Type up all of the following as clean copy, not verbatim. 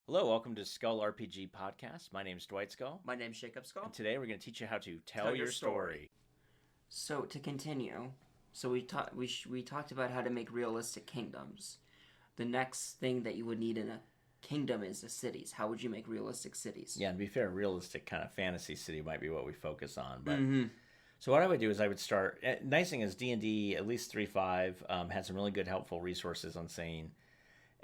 Hello, welcome to Skull RPG Podcast. My name's Dwight Skull. My name's Jacob Skull. And today we're going to teach you how to tell your story. So to continue, we talked about how to make realistic kingdoms. The next thing that you would need in a kingdom is the cities. How would you make realistic cities? Yeah, and to be fair, realistic kind of fantasy city might be what we focus on. But So what I would do is I would start. Nice thing is D&D, at least 3.5, had some really good helpful resources on saying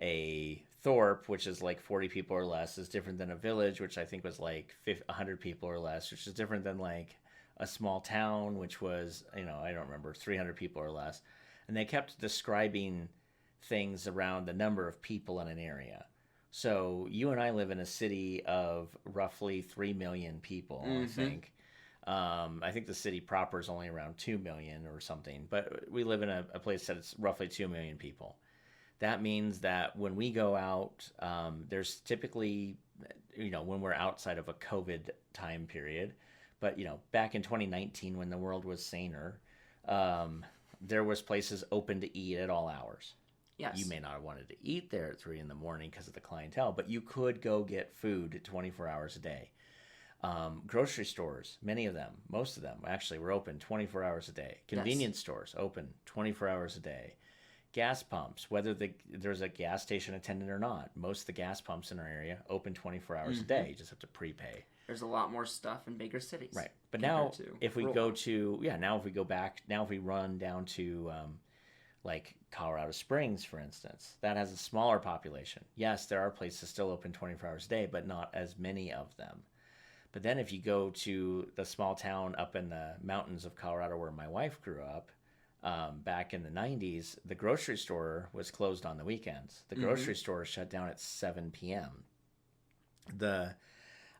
a thorp, which is like 40 people or less, is different than a village, which I think was like 100 people or less, which is different than like a small town, which was, I don't remember, 300 people or less. And they kept describing things around the number of people in an area. So you and I live in a city of roughly 3 million people, I think. I think the city proper is only around 2 million or something, but we live in a place that's roughly 2 million people. That means that when we go out, there's typically, when we're outside of a COVID time period, but, back in 2019 when the world was saner, there was places open to eat at all hours. Yes. You may not have wanted to eat there at 3 a.m. because of the clientele, but you could go get food 24 hours a day. Grocery stores, many of them, most of them actually were open 24 hours a day. Convenience stores open 24 hours a day. Gas pumps, whether there's a gas station attendant or not, most of the gas pumps in our area open 24 hours a day. You just have to prepay. There's a lot more stuff in bigger cities. Right. But now if we go if we run down to like Colorado Springs, for instance, that has a smaller population. Yes, there are places still open 24 hours a day, but not as many of them. But then if you go to the small town up in the mountains of Colorado where my wife grew up, back in the 90s, the grocery store was closed on the weekends. The grocery store shut down at 7 p.m. The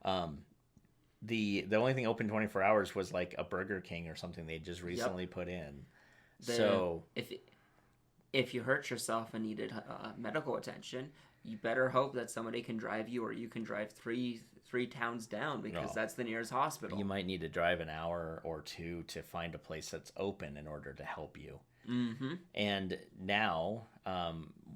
only thing open 24 hours was like a Burger King or something they just recently put in. So if you hurt yourself and needed medical attention, you better hope that somebody can drive you, or you can drive three towns down, because that's the nearest hospital. You might need to drive an hour or two to find a place that's open in order to help you. And now,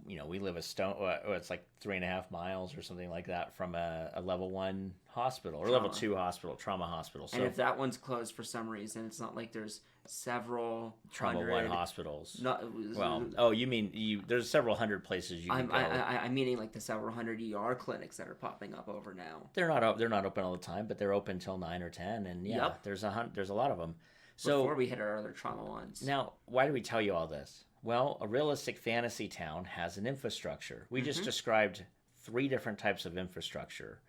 we live it's like 3.5 miles or something like that from a level 1 hospital or level 2 hospital, trauma hospital. So, and if that one's closed for some reason, it's not like there's several trauma 1 hospitals. You mean there's several hundred places you can go. I'm meaning like the several hundred ER clinics that are popping up over now. They're not open all the time, but they're open till 9 or 10, and there's a lot of them. So before we hit our other trauma ones. Now, why do we tell you all this? Well, a realistic fantasy town has an infrastructure. We just described 3 different types of infrastructure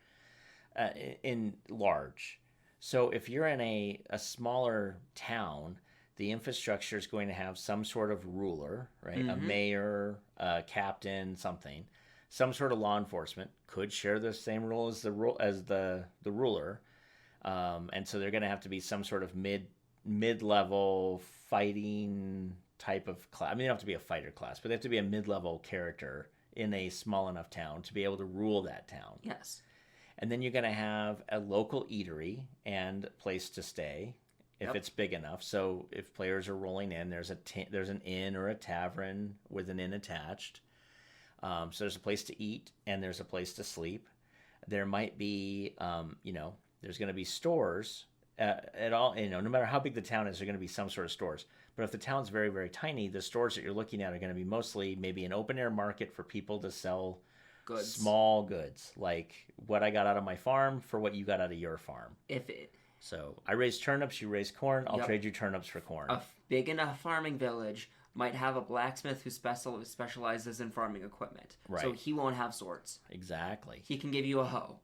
in large. So if you're in a smaller town, the infrastructure is going to have some sort of ruler, right? A mayor, a captain, something. Some sort of law enforcement could share the same rule as the ruler. And so they're going to have to be some sort of mid-level fighting type of class. I mean, they don't have to be a fighter class, but they have to be a mid-level character in a small enough town to be able to rule that town. Yes. And then you're going to have a local eatery and place to stay if it's big enough. So if players are rolling in, there's an inn or a tavern with an inn attached. So there's a place to eat and there's a place to sleep. There might be, there's going to be stores at all. No matter how big the town is, there are going to be some sort of stores. But if the town's very, very tiny, the stores that you're looking at are going to be mostly maybe an open air market for people to sell small goods, like what I got out of my farm for what you got out of your farm. So I raise turnips, you raise corn, I'll trade you turnips for corn. A big enough farming village might have a blacksmith who specializes in farming equipment. Right. So he won't have swords. Exactly. He can give you a hoe.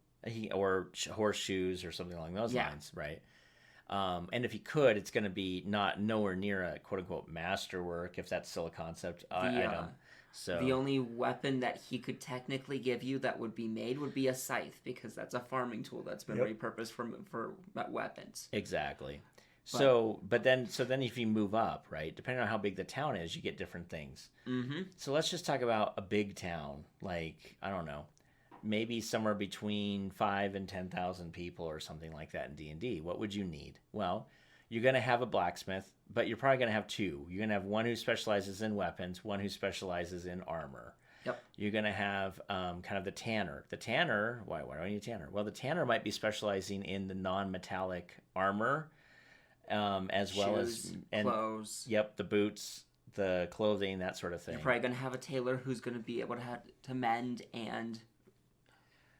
Or horseshoes or something along those lines, right? And if he could, it's going to be nowhere near a quote-unquote masterwork, if that's still a concept item. So the only weapon that he could technically give you that would be made would be a scythe, because that's a farming tool that's been repurposed for weapons. Exactly. So then if you move up, right, depending on how big the town is, you get different things. So let's just talk about a big town, like, I don't know, maybe somewhere between 5,000 and 10,000 people or something like that in D&D. What would you need? Well, you're going to have a blacksmith, but you're probably going to have 2. You're going to have one who specializes in weapons, one who specializes in armor. Yep. You're going to have kind of the tanner. The tanner, why do I need a tanner? Well, the tanner might be specializing in the non-metallic armor, as well as Shoes, clothes. Yep, the boots, the clothing, that sort of thing. You're probably going to have a tailor who's going to be able to mend and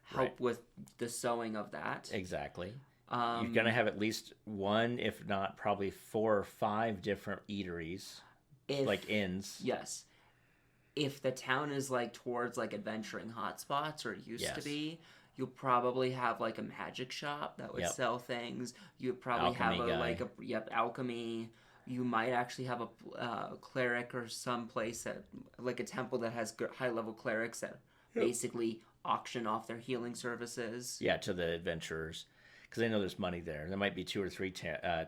help with the sewing of that. Exactly. You're going to have at least one, if not probably 4 or 5 different eateries, like inns. Yes. If the town is like towards like adventuring hotspots, or it used to be, you'll probably have like a magic shop that would sell things. You'd probably Alchemy have alchemy. You might actually have a cleric or some place that, like a temple that has high level clerics that basically auction off their healing services. Yeah, to the adventurers, because they know there's money there. There might be 2 or 3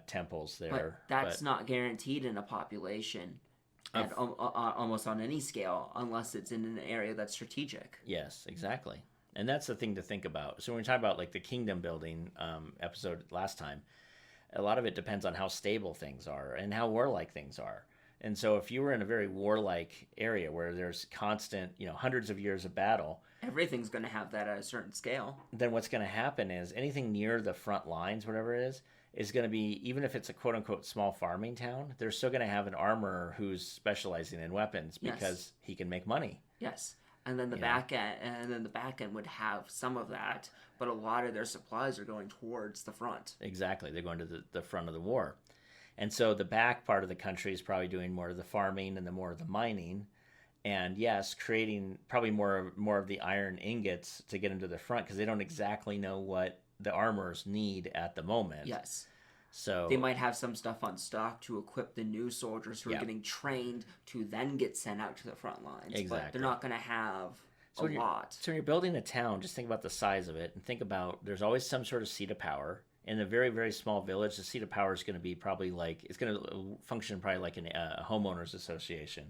temples there. But that's not guaranteed in a population at almost on any scale, unless it's in an area that's strategic. Yes, exactly. And that's the thing to think about. So when we talk about like the kingdom building episode last time, a lot of it depends on how stable things are and how warlike things are. And so if you were in a very warlike area where there's constant, hundreds of years of battle, everything's going to have that at a certain scale. Then what's going to happen is anything near the front lines, whatever it is going to be, even if it's a quote unquote small farming town, they're still going to have an armorer who's specializing in weapons because he can make money. Yes. And then the back end would have some of that, but a lot of their supplies are going towards the front. Exactly. They're going to the front of the war. And so the back part of the country is probably doing more of the farming and more of the mining. And yes, creating probably more of the iron ingots to get them to the front, because they don't exactly know what the armorers need at the moment. Yes. So they might have some stuff on stock to equip the new soldiers who are getting trained to then get sent out to the front lines. Exactly. But they're not going to have a lot. So when you're building a town, just think about the size of it and think about there's always some sort of seat of power. In a very, very small village, the seat of power is going to be probably it's going to function probably like a homeowners association.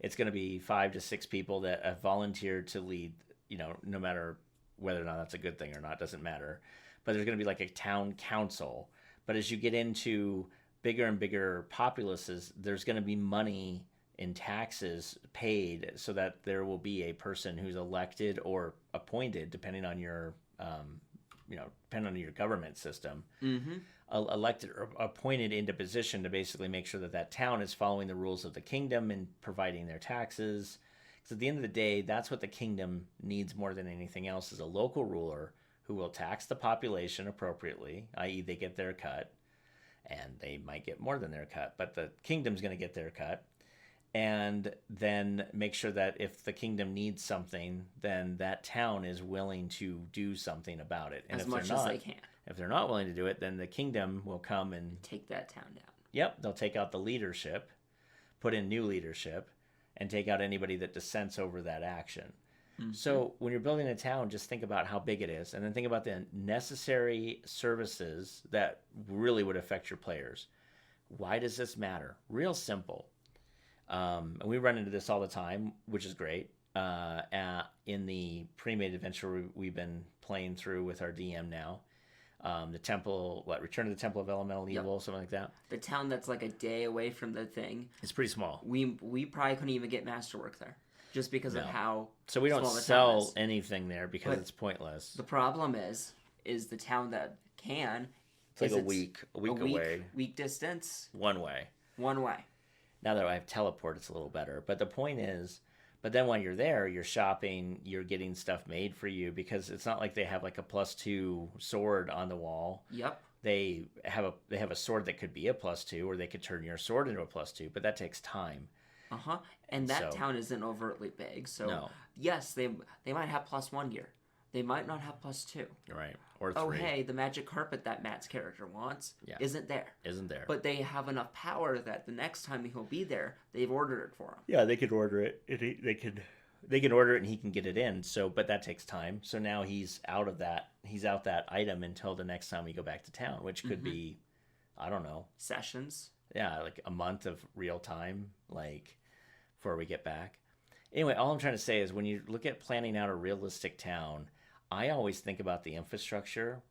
It's going to be 5 to 6 people that have volunteered to lead, no matter whether or not that's a good thing or not, doesn't matter. But there's going to be like a town council. But as you get into bigger and bigger populaces, there's going to be money in taxes paid so that there will be a person who's elected or appointed, depending on your, depending on your government system, elected or appointed into position to basically make sure that town is following the rules of the kingdom and providing their taxes. Because at the end of the day, that's what the kingdom needs more than anything else, is a local ruler who will tax the population appropriately, i.e. they get their cut, and they might get more than their cut, but the kingdom's going to get their cut, and then make sure that if the kingdom needs something, then that town is willing to do something about it. And as much as they can. If they're not willing to do it, then the kingdom will come and take that town down. Yep, they'll take out the leadership, put in new leadership, and take out anybody that dissents over that action. So when you're building a town, just think about how big it is, and then think about the necessary services that really would affect your players. Why does this matter? Real simple. And we run into this all the time, which is great. In the pre-made adventure we've been playing through with our DM now, the temple, Return to the Temple of Elemental Evil, something like that. The town that's like a day away from the thing. It's pretty small. We probably couldn't even get masterwork there. Just because of how so we don't sell anything there because it's pointless. The problem is the town that can. It's like a week away. Week distance. One way. Now that I have teleport, it's a little better. But the point is, but then when you're there, you're shopping, you're getting stuff made for you, because it's not like they have like a +2 sword on the wall. Yep. They have a sword that could be a +2, or they could turn your sword into a +2, but that takes time. And that town isn't overtly big, so yes, they might have +1 gear. They might not have +2. Right. Or 3. Oh, hey, the magic carpet that Matt's character wants isn't there. But they have enough power that the next time he'll be there, they've ordered it for him. Yeah, they could order it. They can order it and he can get it in. So, but that takes time. So now he's out of that. He's out that item until the next time we go back to town, which could be, I don't know, sessions. Yeah, like a month of real time, before we get back. Anyway, all I'm trying to say is when you look at planning out a realistic town, I always think about the infrastructure.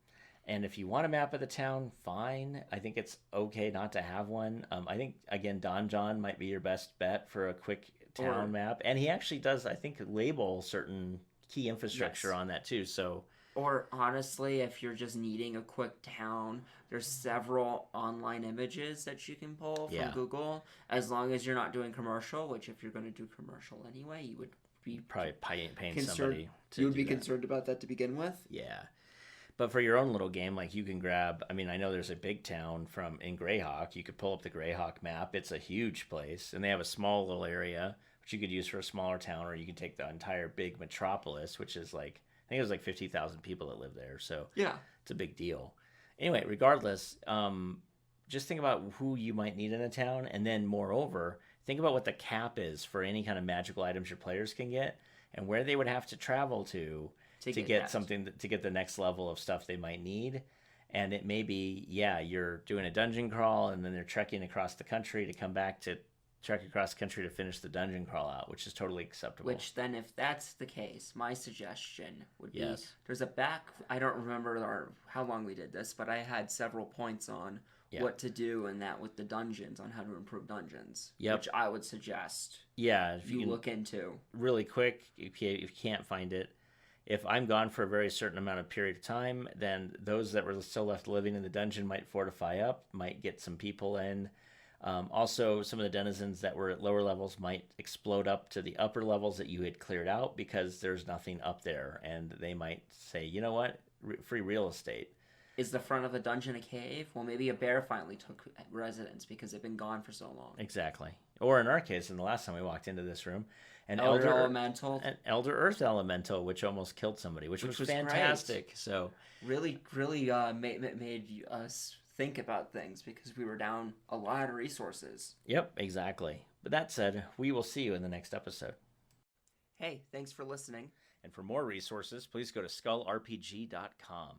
And if you want a map of the town, fine. I think it's okay not to have one. I think, again, Don John might be your best bet for a quick town map, and he actually does, I think, label certain key infrastructure on that too. So, or honestly, if you're just needing a quick town, there's several online images that you can pull from Google, as long as you're not doing commercial. Which, if you're going to do commercial anyway, you would be probably paying somebody to you would be concerned about that to begin with. Yeah. But for your own little game, like you can grab, I mean, I know there's a big town in Greyhawk. You could pull up the Greyhawk map. It's a huge place, and they have a small little area which you could use for a smaller town, or you could take the entire big metropolis, which is like, I think it was like 50,000 people that live there. So yeah, it's a big deal. Anyway, regardless, just think about who you might need in a town, and then moreover, think about what the cap is for any kind of magical items your players can get, and where they would have to travel to get something, to get the next level of stuff they might need. And it may be, you're doing a dungeon crawl, and then they're trekking across the country to come back to trek across the country to finish the dungeon crawl out, which is totally acceptable. Which then, if that's the case, my suggestion would be, there's a I don't remember how long we did this, but I had several points on what to do and that with the dungeons, on how to improve dungeons, which I would suggest if you look into. Really quick, if you can't find it, if I'm gone for a very certain amount of period of time, then those that were still left living in the dungeon might fortify up, might get some people in. Also, some of the denizens that were at lower levels might explode up to the upper levels that you had cleared out, because there's nothing up there, and they might say, you know what, free real estate. Is the front of the dungeon a cave? Well, maybe a bear finally took residence because they've been gone for so long. Exactly. Or in our case, in the last time we walked into this room, an elder earth elemental, which almost killed somebody, which was fantastic. Great. So really made us think about things, because we were down a lot of resources. Yep, exactly. But that said, we will see you in the next episode. Hey, thanks for listening. And for more resources, please go to skullrpg.com.